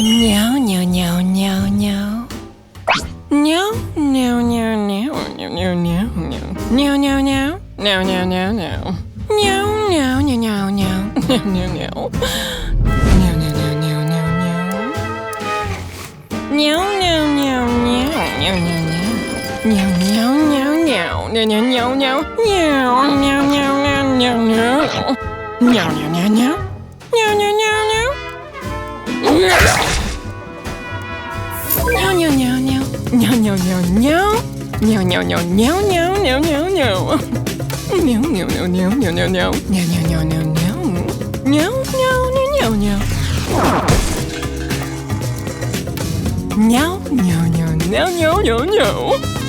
Meow, meow, meow, meow, meow. Meow, meow, meow, meow, meow, meow, meow, meow, meow, meow, meow, meow, meow, meow, meow. Meow, meow, meow, meow, meow, meow, meow, meow. Meow, meow, meow, meow, meow, meow. Meow, meow, meow, meow, meow, meow, meow. Meow, meow, meow, meow, meow, meow, meow, meow. Meow, meow, meow, meow, meow, meow. Meow, meow, meow, meow. Meow, meow, meow, meow. Meow, meow, meow, meow. Meow, meow, meow, meow. Meow, meow, meow, meow, meow, meow, meow, meow. Meow, meow, meow, meow, meow, meow, meow. Meow, meow, meow, meow, meow. Meow, meow, meow, meow, meow. Meow, meow, meow, meow, meow, meow, meow.